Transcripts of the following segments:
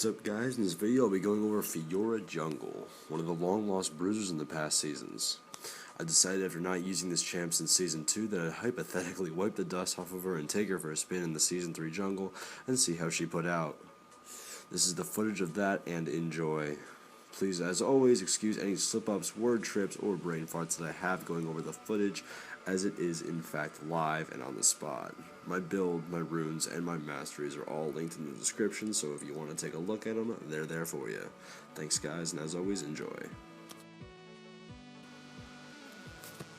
What's up, guys? In this video I'll be going over Fiora Jungle, one of the long lost bruisers in the past seasons. I decided after not using this champ since Season 2 that I'd hypothetically wipe the dust off of her and take her for a spin in the Season 3 jungle and see how she put out. This is the footage of that, and enjoy. Please, as always, excuse any slip-ups, word trips, or brain farts that I have going over the footage, as it is in fact live and on the spot. My build, my runes, and my masteries are all linked in the description, so if you want to take a look at them, they're there for you. Thanks, guys, and as always, enjoy.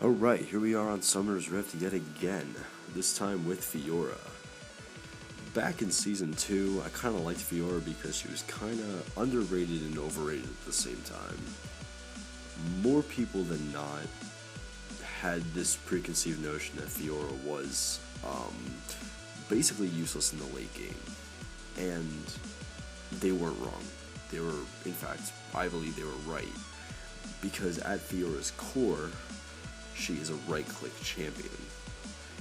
Alright, here we are on Summer's Rift yet again, this time with Fiora. Back in Season 2, I kind of liked Fiora because she was kind of underrated and overrated at the same time. More people than not had this preconceived notion that Fiora was basically useless in the late game, and they weren't wrong. They were, in fact, I believe they were right, because at Fiora's core, she is a right-click champion.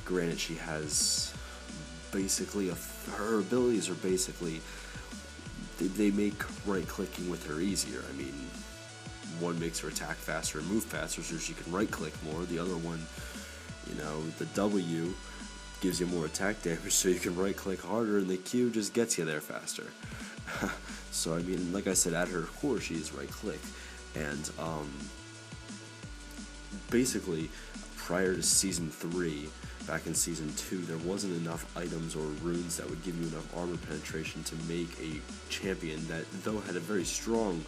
Granted, she has basically her abilities are basically they make right-clicking with her easier. I mean, one makes her attack faster and move faster so she can right-click more. The other one, you know, the W gives you more attack damage so you can right-click harder, and the Q just gets you there faster. So, I mean, like I said, at her core, she is right-click. And, basically, prior to Season 3, back in Season 2, there wasn't enough items or runes that would give you enough armor penetration to make a champion that, though had a very strong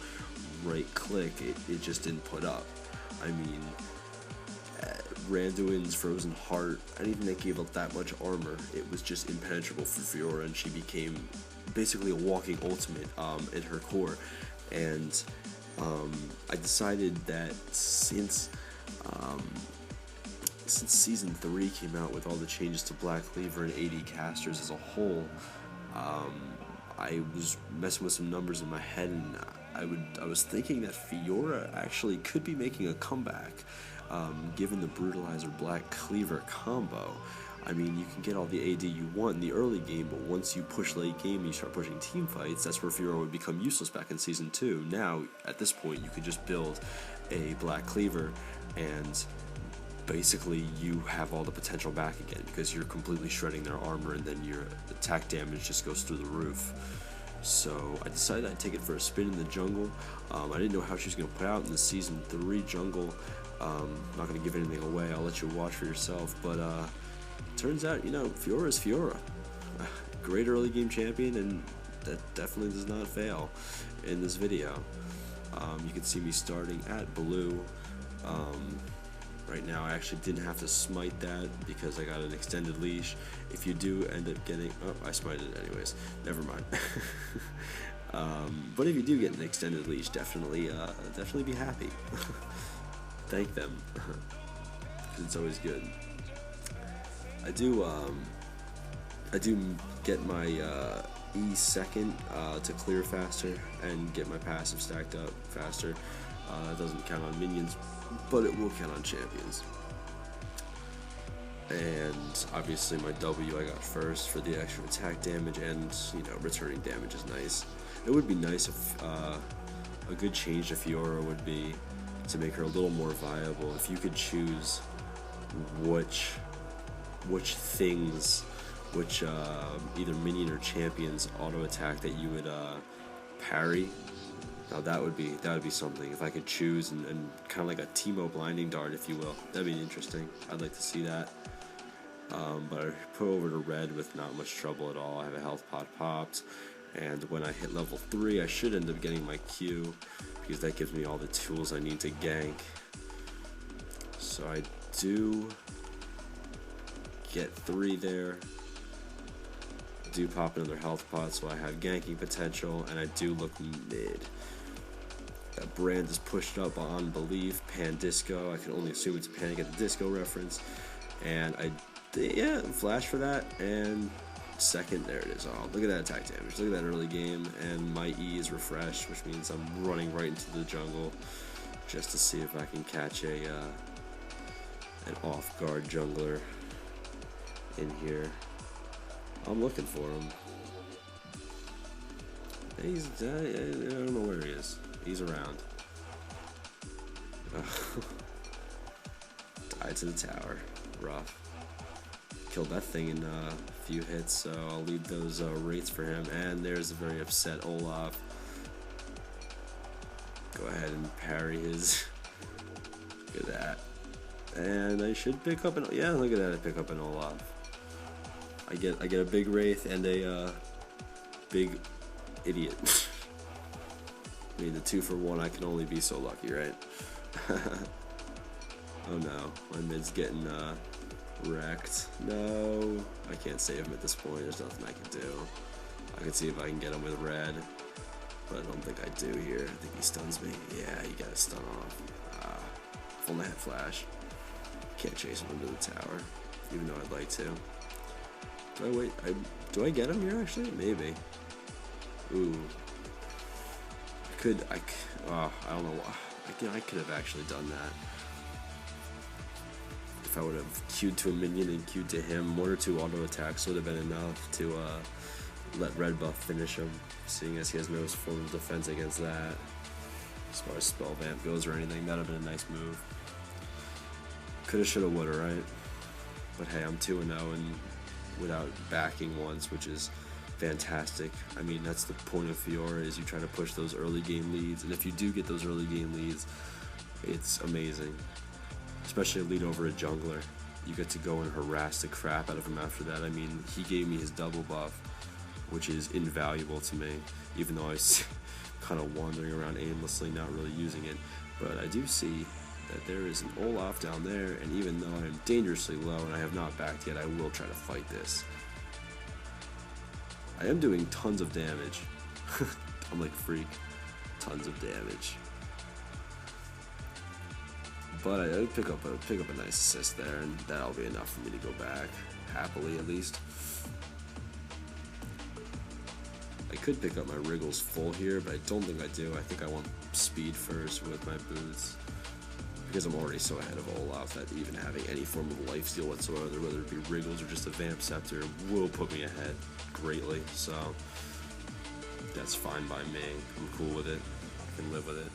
right click, it just didn't put up. I mean, Randuin's Frozen Heart, anything that gave up that much armor, it was just impenetrable for Fiora, and she became basically a walking ultimate in her core. And I decided that since Season 3 came out with all the changes to Black Cleaver and AD casters as a whole, I was messing with some numbers in my head, and I was thinking that Fiora actually could be making a comeback, given the Brutalizer Black Cleaver combo. I mean, you can get all the AD you want in the early game, but once you push late game and you start pushing team fights, that's where Fiora would become useless back in Season 2. Now, at this point, you could just build a Black Cleaver, and basically you have all the potential back again, because you're completely shredding their armor, and then your attack damage just goes through the roof. So I decided I'd take it for a spin in the jungle. I didn't know how she was going to put out in the Season 3 jungle. I'm not going to give anything away, I'll let you watch for yourself, but turns out, you know, Fiora is Fiora. Great early game champion, and that definitely does not fail in this video. You can see me starting at blue. Right now, I actually didn't have to smite that because I got an extended leash. If you do end up getting... Oh, I smited it anyways. Never mind. But if you do get an extended leash, definitely be happy. Thank them. Because it's always good. I do get my E second to clear faster and get my passive stacked up faster. It doesn't count on minions, but it will count on champions. And obviously my W I got first for the extra attack damage, and, you know, returning damage is nice. It would be nice if a good change to Fiora would be to make her a little more viable. If you could choose which things, either minion or champions auto attack that you would parry. Now that would be something. If I could choose and kind of like a Teemo blinding dart, if you will, that'd be interesting. I'd like to see that. But I put over to red with not much trouble at all. I have a health pot popped, and when I hit level 3, I should end up getting my Q, because that gives me all the tools I need to gank. So I do get 3 there. Do pop another health pot, so I have ganking potential, and I do look mid. That brand is pushed up on belief. Pan Disco, I can only assume it's a Panic at the Disco reference, and yeah, flash for that, and second, there it is. Oh, look at that attack damage, look at that early game, and my E is refreshed, which means I'm running right into the jungle just to see if I can catch an off-guard jungler in here. I'm looking for him. He's, I don't know where he is. He's around. Died to the tower. Rough. Killed that thing in a few hits, so I'll leave those rates for him. And there's a very upset Olaf. Go ahead and parry his. Look at that. And I should pick up an, yeah, look at that, I pick up an Olaf. I get a big Wraith and a big idiot. I mean, the 2-for-1, I can only be so lucky, right? Oh no, my mid's getting wrecked. No, I can't save him at this point. There's nothing I can do. I can see if I can get him with red, but I don't think I do here. I think he stuns me. Yeah, he got a stun off. Full net flash. Can't chase him into the tower, even though I'd like to. Do I wait? Do I get him here actually? Maybe. Ooh. I don't know. I could have actually done that. If I would have queued to a minion and queued to him, 1 or 2 auto attacks would have been enough to let red buff finish him, seeing as he has no form of defense against that. As far as spell vamp goes or anything, that would have been a nice move. Coulda, shoulda, woulda, right? But hey, I'm 2-0 and without backing once, which is fantastic. I mean, that's the point of Fiora, is you try to push those early game leads, and if you do get those early game leads, it's amazing. Especially a lead over a jungler. You get to go and harass the crap out of him after that. I mean, he gave me his double buff, which is invaluable to me, even though I was kind of wandering around aimlessly, not really using it. But I do see that there is an Olaf down there, and even though I am dangerously low and I have not backed yet, I will try to fight this. I am doing tons of damage. I'm like a freak. Tons of damage. But I pick up a nice assist there, and that'll be enough for me to go back, happily at least. I could pick up my Wriggles full here, but I don't think I do. I think I want speed first with my boots, because I'm already so ahead of Olaf that even having any form of lifesteal whatsoever, whether it be Wriggles or just a Vamp Scepter, will put me ahead greatly. So that's fine by me. I'm cool with it. I can live with it.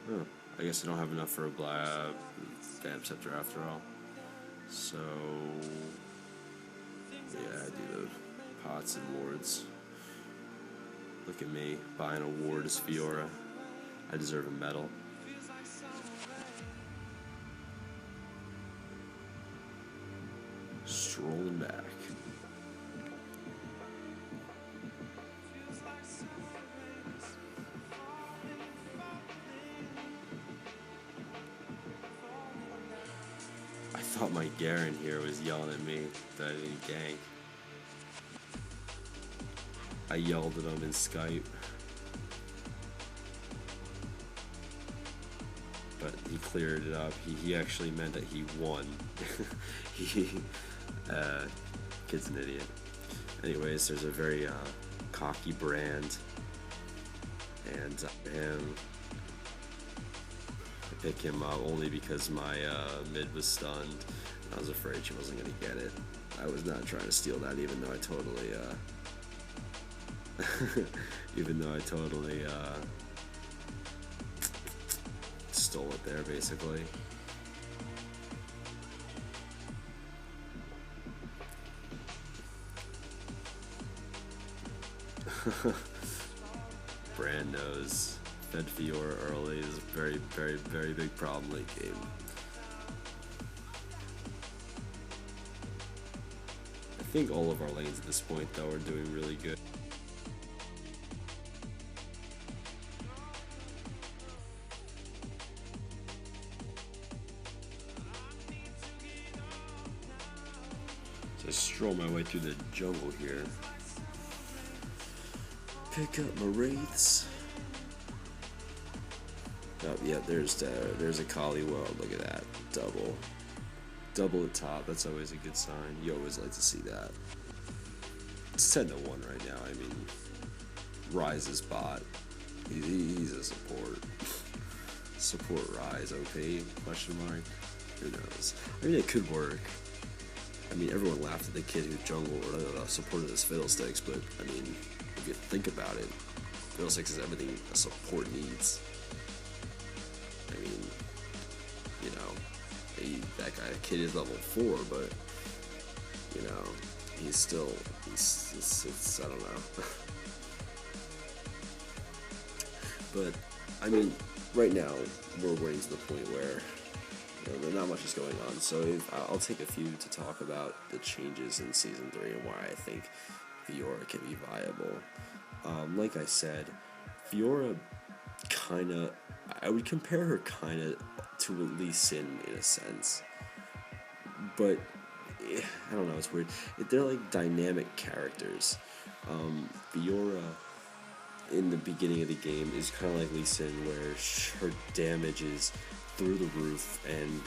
Oh, I guess I don't have enough for a Vamp Scepter after all. So yeah, I do the pots and wards. Look at me, buying a ward as Fiora. I deserve a medal. Strolling back. I thought my Garen here was yelling at me that I didn't gank. I yelled at him in Skype, but he cleared it up. He actually meant that he won. Kid's an idiot. Anyways, there's a very cocky brand, and him. I picked him up only because my mid was stunned, and I was afraid she wasn't gonna get it. I was not trying to steal that, even though I totally stole it there, basically. Brand knows fed Fiora early is a very, very, very big problem late game. I think all of our lanes at this point, though, are doing really good. So I stroll my way through the jungle here. Pick up my wraiths. Oh, yeah, there's a Kali World. Look at that. Double at top. That's always a good sign. You always like to see that. It's 10-1 right now. I mean, Ryze's bot. He's a support. Support Ryze, OP? Question mark. Who knows? I mean, it could work. I mean, everyone laughed at the kid who jungle or supported his Fiddlesticks, but I mean, if you think about it, Fiddlesticks is everything a support needs. I mean, you know, that kid is level 4, but you know, he's still, it's I don't know. But I mean, right now we're getting to the point where not much is going on. So I'll take a few to talk about the changes in Season 3 and why I think Fiora can be viable. Like I said, Fiora I would compare her kind of to Lee Sin in a sense. But, I don't know, it's weird. They're like dynamic characters. Fiora, in the beginning of the game, is kind of like Lee Sin, where her damage is through the roof, and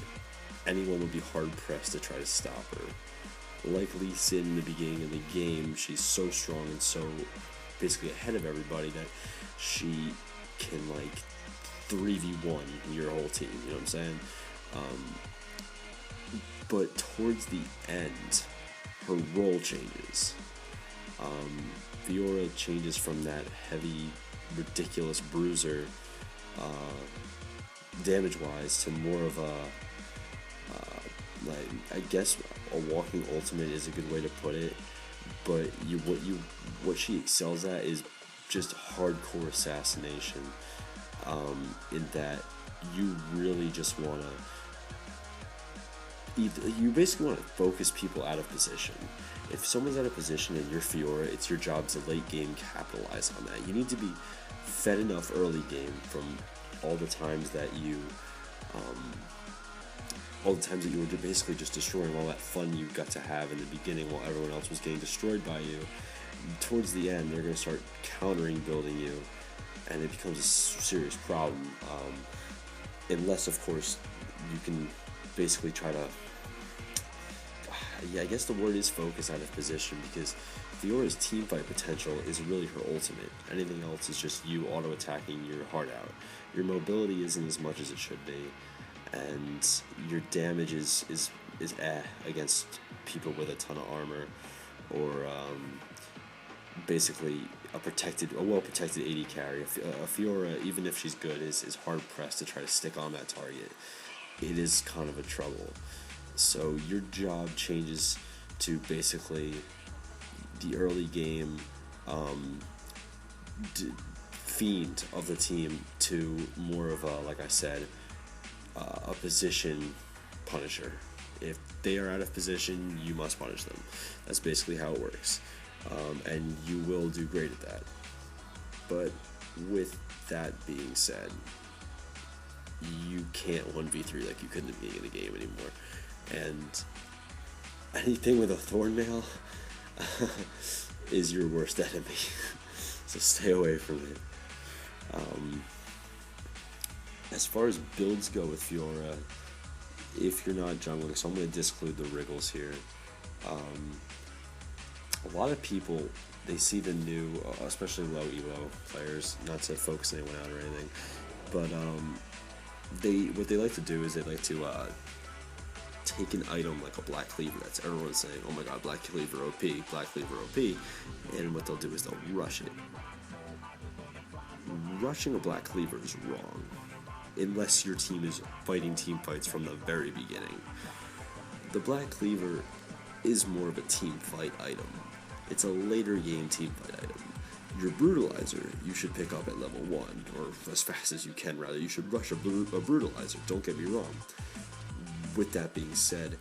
anyone would be hard-pressed to try to stop her. Like Lee Sin in the beginning of the game, she's so strong and so basically ahead of everybody that she can, like, 3v1 your whole team, you know what I'm saying? But towards the end, her role changes. Fiora changes from that heavy, ridiculous bruiser, damage-wise, to more of a, like, I guess a walking ultimate is a good way to put it, but what she excels at is just hardcore assassination, in that you really just want to, you basically want to focus people out of position. If someone's out of position and you're Fiora, it's your job to late game capitalize on that. You need to be fed enough early game from all the times that you were basically just destroying all that fun you got to have in the beginning while everyone else was getting destroyed by you. Towards the end, they're going to start countering building you, and it becomes a serious problem. Unless, of course, you can basically try to, I guess the word is focus out of position, because Fiora's teamfight potential is really her ultimate. Anything else is just you auto-attacking your heart out. Your mobility isn't as much as it should be, and your damage is against people with a ton of armor, or basically a well-protected AD carry. A Fiora, even if she's good, is hard-pressed to try to stick on that target. It is kind of a trouble. So your job changes to basically the early game fiend of the team to more of a, like I said, a position punisher. If they are out of position, you must punish them. That's basically how it works. And you will do great at that. But with that being said, you can't 1v3 like you could in the beginning of the game anymore. And anything with a Thornmail is your worst enemy. So stay away from it. As far as builds go with Fiora, if you're not jungling, so I'm going to disclude the Wriggles here. A lot of people, they see the new, especially low elo players, not to focus anyone out or anything, but what they like to do is they like to take an item like a Black Cleaver that's everyone's saying, oh my god, Black Cleaver OP, Black Cleaver OP, and what they'll do is they'll rush it. Rushing a Black Cleaver is wrong, unless your team is fighting team fights from the very beginning. The Black Cleaver is more of a team fight item. It's a later game team fight item. Your Brutalizer, you should pick up at level 1, or as fast as you can, rather. You should rush a Brutalizer, don't get me wrong. With that being said,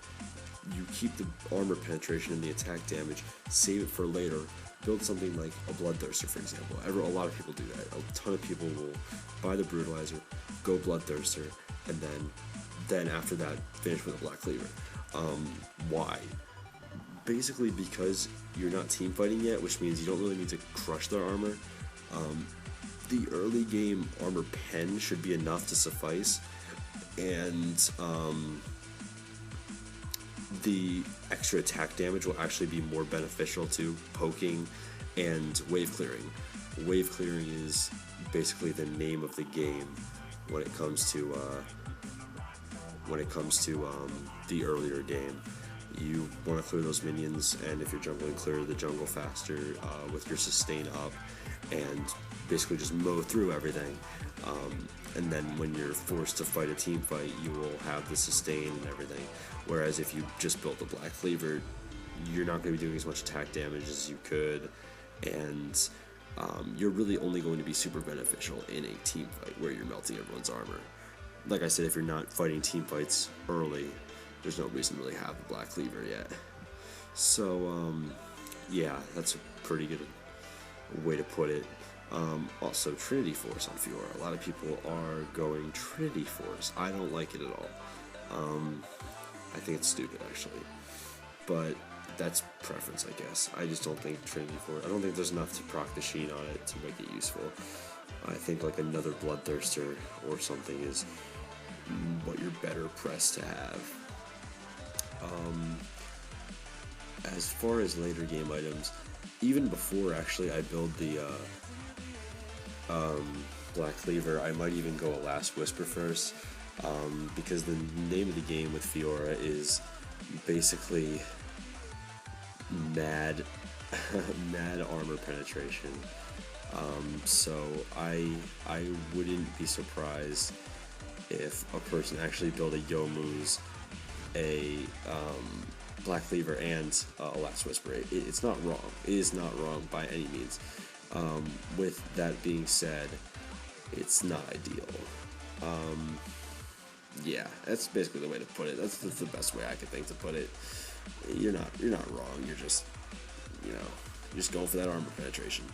you keep the armor penetration and the attack damage, save it for later, build something like a Bloodthirster, for example. A lot of people do that. A ton of people will buy the Brutalizer, go Bloodthirster, and then after that, finish with a Black Cleaver. Why? Basically because you're not team fighting yet, which means you don't really need to crush their armor. The early game armor pen should be enough to suffice, and the extra attack damage will actually be more beneficial to poking and wave clearing. Wave clearing is basically the name of the game when it comes to the earlier game. You want to clear those minions, and if you're jungling, clear the jungle faster with your sustain up, and basically just mow through everything. And then when you're forced to fight a team fight, you will have the sustain and everything. Whereas if you just built the Black Cleaver, you're not going to be doing as much attack damage as you could, and you're really only going to be super beneficial in a team fight where you're melting everyone's armor. Like I said, if you're not fighting team fights early, there's no reason to really have the Black Cleaver yet. So, yeah, that's a pretty good way to put it. Also, Trinity Force on Fiora. A lot of people are going Trinity Force. I don't like it at all. I think it's stupid, actually. But that's preference, I guess. I just don't think Trinity Force... I don't think there's enough to proc the Sheen on it to make it useful. I think like another Bloodthirster or something is what you're better pressed to have. As far as later game items, even before actually I build the Black Cleaver, I might even go a Last Whisper first, because the name of the game with Fiora is basically mad armor penetration. So I wouldn't be surprised if a person actually built a Youmuu's, a Black Cleaver, and a Last Whisper. It's not wrong. It is not wrong by any means. With that being said, it's not ideal. Yeah, that's basically the way to put it. That's the best way I could think to put it. You're not wrong. You're just, you're just going for that armor penetration.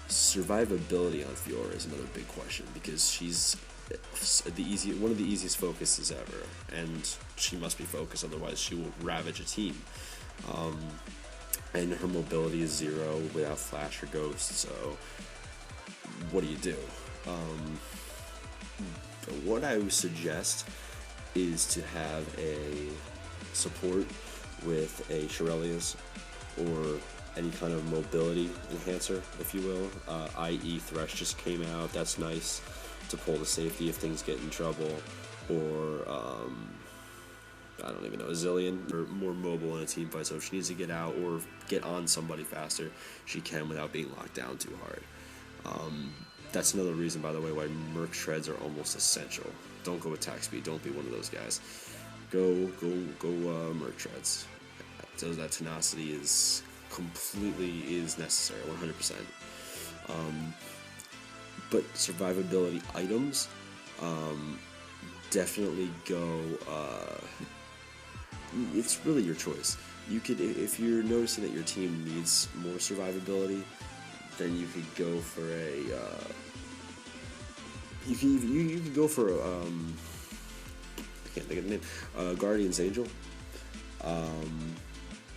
Survivability on Fiora is another big question, because she's one of the easiest focuses ever, and she must be focused, otherwise she will ravage a team. And her mobility is 0 without flash or ghost, so what do? What I would suggest is to have a support with a Shirelius or any kind of mobility enhancer, if you will, i.e. Thresh just came out. That's nice to pull the safety if things get in trouble, or I don't even know, a Zillion, or more mobile in a team fight, so if she needs to get out or get on somebody faster, she can without being locked down too hard. That's another reason, by the way, why Merc Shreds are almost essential. Don't go attack speed, don't be one of those guys. Go Merc Shreds. So that tenacity is necessary, 100%. But survivability items, definitely go, it's really your choice. You could, if you're noticing that your team needs more survivability, then you could go for a, you could go for a, I can't think of the name, Guardian's Angel.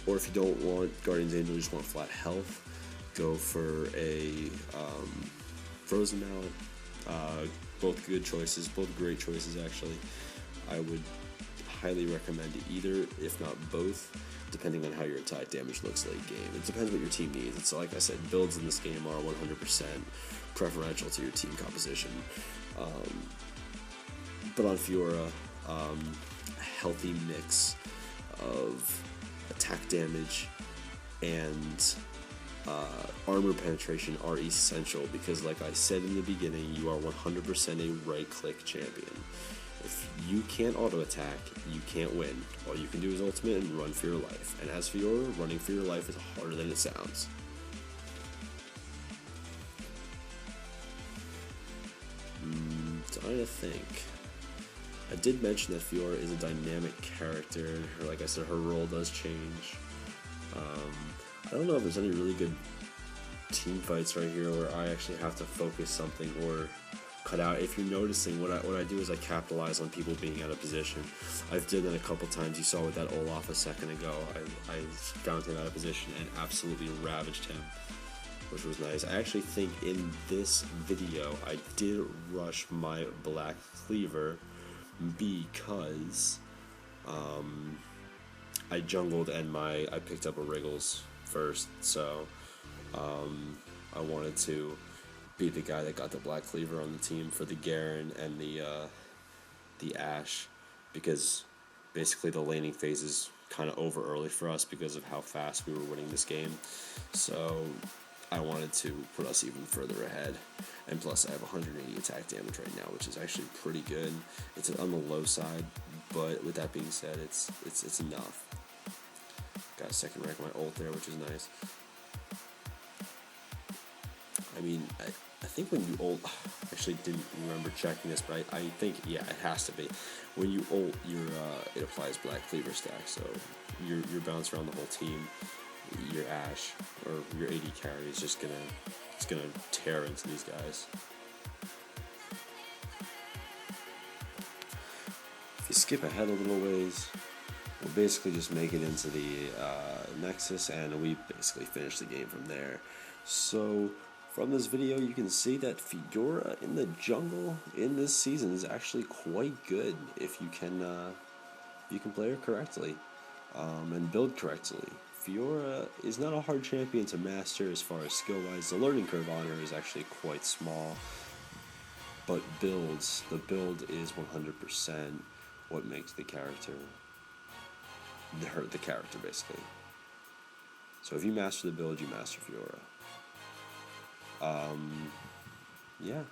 Or if you don't want Guardian's Angel, you just want flat health, go for a Frozen Mallet. Both good choices, both great choices actually. I would highly recommend either, if not both, depending on how your attack damage looks late game. It depends what your team needs. It's like I said, builds in this game are 100% preferential to your team composition. But on Fiora, a healthy mix of attack damage and armor penetration are essential, because like I said in the beginning, you are 100% a right-click champion. If you can't auto-attack, you can't win. All you can do is ultimate and run for your life. And as Fiora, running for your life is harder than it sounds. Trying to think. I did mention that Fiora is a dynamic character. Like I said, her role does change. I don't know if there's any really good team fights right here where I actually have to focus something or cut out. If you're noticing, what I do is I capitalize on people being out of position. I've did that a couple times. You saw with that Olaf a second ago. I found him out of position and absolutely ravaged him, which was nice. I actually think in this video I did rush my Black Cleaver because I jungled and I picked up a Wriggles first, so I wanted to be the guy that got the Black Cleaver on the team for the Garen and the Ashe, because basically the laning phase is kind of over early for us because of how fast we were winning this game. So I wanted to put us even further ahead. And plus I have 180 attack damage right now, which is actually pretty good. It's on the low side, but with that being said, it's enough. Got a second rank on my ult there, which is nice. I mean, I think when you ult, I actually didn't remember checking this, but I think, yeah, it has to be. When you ult, it applies Black Cleaver stack, so you're bouncing around the whole team. Your Ashe or your AD carry is just gonna tear into these guys. If you skip ahead a little ways, we'll basically just make it into the Nexus, and we basically finish the game from there. So from this video, you can see that Fiora in the jungle in this season is actually quite good if you can play her correctly and build correctly. Fiora is not a hard champion to master as far as skill-wise. The learning curve on her is actually quite small, but the build is 100% what makes the character, the character basically. So if you master the build, you master Fiora. Yeah.